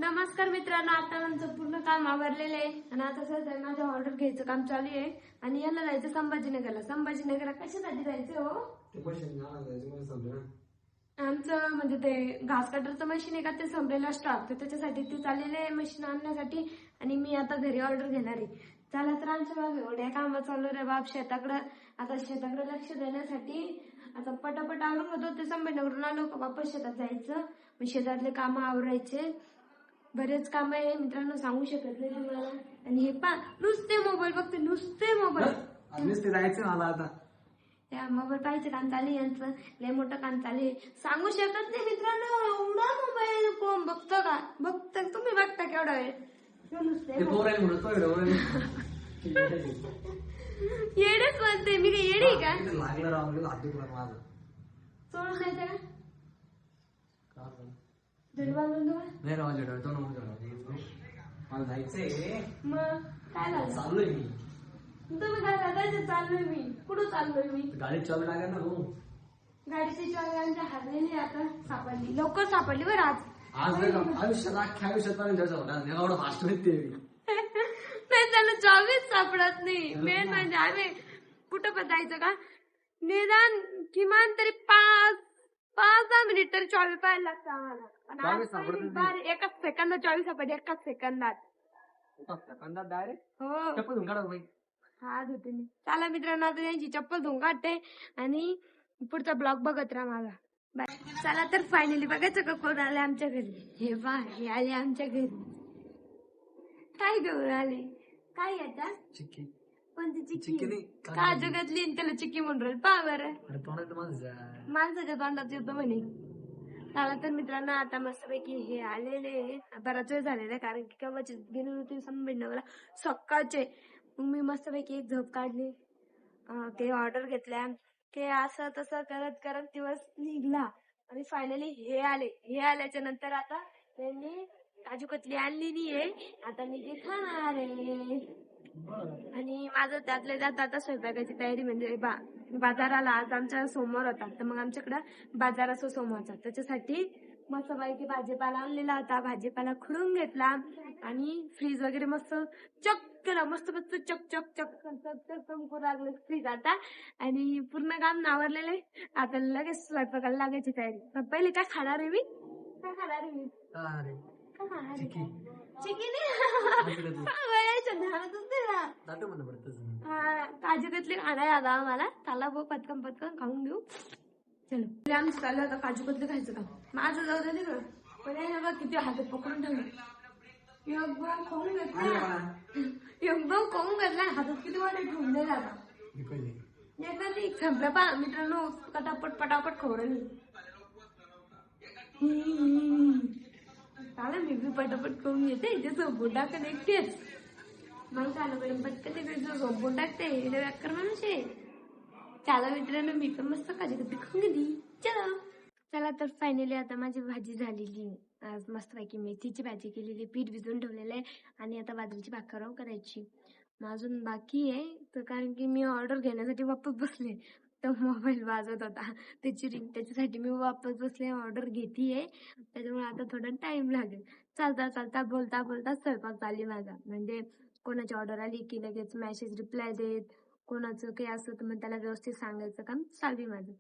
नमस्कार मित्रांनो, आता आमचं पूर्ण काम आवरलेलं आहे आणि आता सध्या माझं ऑर्डर घ्यायचं काम चालू आहे आणि याला जायचं संभाजीनगरला. संभाजीनगरला कशासाठी जायचं हो? आमचं म्हणजे ते घास कटरचं मशीन आहे का, ते संपलेलं स्टॉक, तर त्याच्यासाठी ते चाललेलं आहे मशीन आणण्यासाठी आणि मी आता घरी ऑर्डर घेणार आहे. चला तर आमच्या बाबा एवढ्या कामं चालू रे बाप शेताकडं. आता शेताकडे लक्ष देण्यासाठी आता पटापट आवरून होतो. ते संभाजीनगरून आलो का वापस शेतात जायचं, मग शेतातले कामं आवरायचे. बरेच काम आहे मित्रांनो, सांगू शकत नाही तुम्हाला. आणि हे पा नुसते मोबाईल बघते, नुसते मोबाईल. नुसते जायचं मला आता. त्या मोबाईल पाहिजे काम चालू आहे यांचं, लय मोठं काम चालू आहे. सांगू शकत नाही मित्रांनो, एवढा मोबाईल कोण बघतो का? बघता तुम्ही, बघता केवढा वेळ नुसते येडेच म्हणते मी. काही येडे का? लागलं राहून हात दुखला माझं. सोडून द्यायचं का? घरी बांधून देऊ? नाही राहू दे, तो नको मला जायचंय. मग काय झालं? चाललोय मी. तुम्ही काय जायचं? चाललोय मी. कुठं चाललोय मी? गाडीत चालू लागेल ना भाऊ. गाडीची चावी आमच्या हरलेली आता सापडली, लवकर सापडली बरं आज. आयुष्यात अख्ख्या आयुष्यात पाणी जायचं होता, एवढं फास्ट माहिती. नाही त्याला चावीच सापडत नाही. मेन म्हणजे आम्ही कुठं पण जायचं का, निदान किमान तरी 5-10 मिनिट तरी चावी पाहायला लागतं आम्हाला. एकाच सेकंदात चावी सापडली, एकाच सेकंदात. डायरेक्ट हो, चप्पल धुवून काढा बाई. हा धुते मी. चला मित्रांनो, आता त्यांची चप्पल धुवून काढते आणि पुढचा ब्लॉग बघत राहा माझा. बाय. चला तर फायनली बघायचं का कोण आले आमच्या घरी. हे बा, हे आले आमच्या घरी. काय घेऊन आले? काय येतात? चिक्की. कोणती चिक्की चिक्की? नाही, का जगातली आणि त्याला चिक्की म्हणून राहील पहा बरं. तोंडात माझं माणसाच्या तोंडात येतो म्हणे. चला तर मित्रांनो, आता मस्तपैकी हे आलेले बराच वेळ झालेला आहे, कारण की केव्हाची गेली होती संभाजीनगरला सकाळचे. मग मी मस्तपैकी एक झोप काढली, ते ऑर्डर घेतल्या, ते असं तसं करत करत दिवस निघला आणि फायनली हे आले. हे आल्याच्या नंतर आता त्यांनी काजू कतली आणलेली आहे, आता मी ती खाणार आहे. आणि माझं त्यातल्या त्यात आता स्वयंपाकाची तयारी, म्हणजे बाजाराला आज आमच्या सोमवार होता, तर मग आमच्याकडं बाजार असो सोमवारचा, त्याच्यासाठी मस्तपैकी भाजीपाला आणलेला होता. भाजीपाला खुडून घेतला आणि फ्रीज वगैरे मस्त चक केला, मस्त मस्त चक चक चक चक चमकू लागलं फ्रीज आता. आणि पूर्ण काम आवरलेलं आहे, आता लगेच स्वयंपाकाला लागायची तयारी. पहिले काय खाणार आहे मी? काय खाणार आहे मी? चिकी काजू कतली खाणार आता आम्हाला. चला भाऊ, पटकन पटकन खाऊन घेऊ. चलो, आमचं चालू आता काजू कतली खायचं का. माझं जाऊ दे ना, पण बघा किती हातात पकडून ठेवलं. एकदम खाऊन घेतला, हातात किती वाटे ठेवून दिला आता. नाही संपलं पा मित्रांनो, पटापट पटापट खवरली. चालेल, मी पटापट करून घेते. जे झोपून टाकते एकटेच, मग चालू करून पटकन झोपून टाकते. व्याकर माणूस आहे. चला मित्रांनो, मी पण मस्त काजू कतली खाऊन घेतली. चला तर फायनली आता माझी भाजी झालेली. आज मस्तपैकी मेथीची भाजी केलेली, पीठ भिजवून ठेवलेलं आहे आणि आता बाजरीची भाकर करायची. अजून बाकी आहे, तर कारण की मी ऑर्डर घेण्यासाठी वापस बसले, तर मोबाईल वाजत होता त्याची रिंग, त्याच्यासाठी मी वापस बसले, ऑर्डर घेतीये. त्याच्यामुळे आता थोडा टाइम लागेल. चालता चालता बोलता बोलता स्वयंपाक चालली माझा. म्हणजे कोणाची ऑर्डर आली की लगेच मेसेज रिप्लाय देत, कोणाचं काही असं तर मग त्याला व्यवस्थित सांगायचं काम चालू माझं.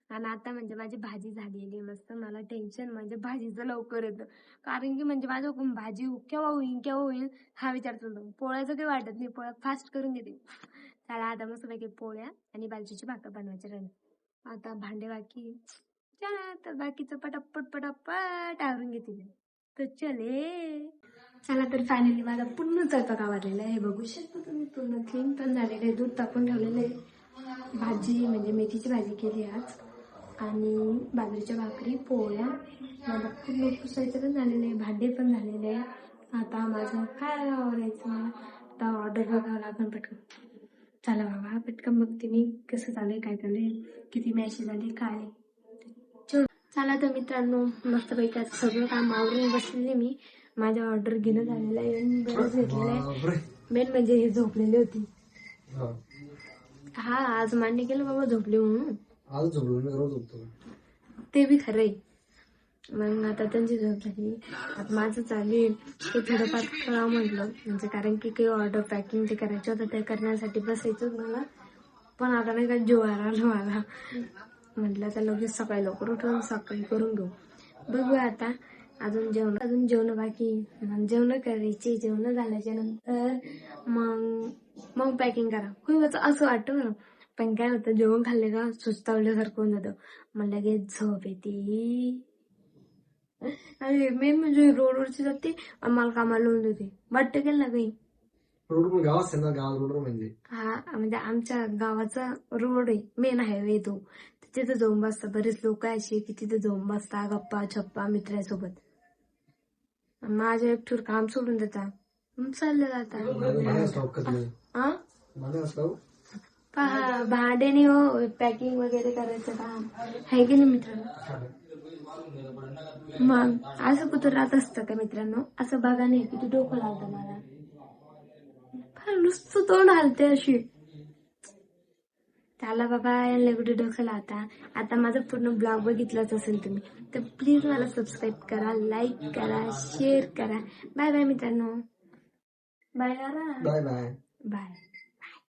आणि आता म्हणजे माझी भाजी झालेली मस्त. मला टेन्शन म्हणजे भाजीचं लवकर येतं, कारण की म्हणजे माझं भाजी केव्हा होईल हा विचार चालतो. पोळ्याचं काही वाटत नाही, पोळ्या फास्ट करून घेते. चला आता मस्त पैकी पोळ्या आणि बाजरीची भाकर बनवायची राहील. आता भांडे बाकी, चला तर बाकीचं पटापट पटापट आवरून घेते. तर चला तर फायनली माझा पूर्ण स्वयंपाक आवरलेला आहे. हे बघू शकता तुम्ही, पूर्ण क्लीन पण झालेलं आहे, दूध टाकून ठेवलेलं आहे. भाजी म्हणजे मेथीची भाजी केली आज आणि बाजरीच्या भाकरी, पोळ्या. माझं पूर्ण पुसायचं पण झालेलं आहे, भांडे पण झालेले आहे. आता माझं काय आवरायचं, मला आता ऑर्डर बघावं लागेल पटकन. चला बाबा पटकन बघते मी कसं चालू काय चालू किती मॅसेज आले काय. चला तर मित्रांनो, मस्तपैकी आज सगळं काम आवरून बसलेले मी. माझ्या ऑर्डर घेणं झालेलं आहे, बरंच घेतलेलं आहे. मेन म्हणजे हे झोपलेले होती. हा, आज मान्य केलं बाबा झोपले म्हणून. आज झोपलो, रोज झोपतो. ते बी खरंय. मग आता त्यांची झोप झाली. आता माझं चालू आहे ते थोडंफार करावं म्हटलं, म्हणजे कारण की काही ऑर्डर पॅकिंग ते करायचं होतं, ते करण्यासाठी बसायचं मला. पण आता नाही का जीवावर आलं मला. म्हटलं आता लगेच सकाळी लवकर उठून सकाळी करून घेऊ. बघूया आता. अजून जेवण बाकी. जेवण करायचे. जेवण झाल्याच्या नंतर मग पॅकिंग करा खूप असं वाटतं मला. पण काय होतं, जेवण खाल्ले का सुस्तावल्यासारखं होऊन जातं. मग लगेच झोप येते. आणि मेन म्हणजे रोडवरची जाते आणि मला कामाला लावून देते. वाटतं केलं ना काही. रोड गाव असते ना, गाव रोड म्हणजे हा म्हणजे आमच्या गावाचा रोड आहे, मेन हायवे तो. तिथे जाऊन बसता बरेच लोक असे की तिथे जाऊन बसता गप्पा छप्पा मित्रांसोबत. माझ्या एकटूर काम सोडून देता चाललं जाता. हा पहा भांडेने हो पॅकिंग वगैरे करायचं काम आहे की नाही मित्रांनो. मग असं कुठं राहत असतं का मित्रांनो. असं बघा नाही किती डोकं लावतं मला. फार नुसतं तोंड हालते अशी. त्याला बाबा यांना कुठे डोकं लावता. आता माझा पूर्ण ब्लॉग बघितलाच असेल तुम्ही, तर प्लीज मला सबस्क्राईब करा, लाईक करा, शेअर करा. बाय बाय मित्रांनो. Bye bye bye. बाय.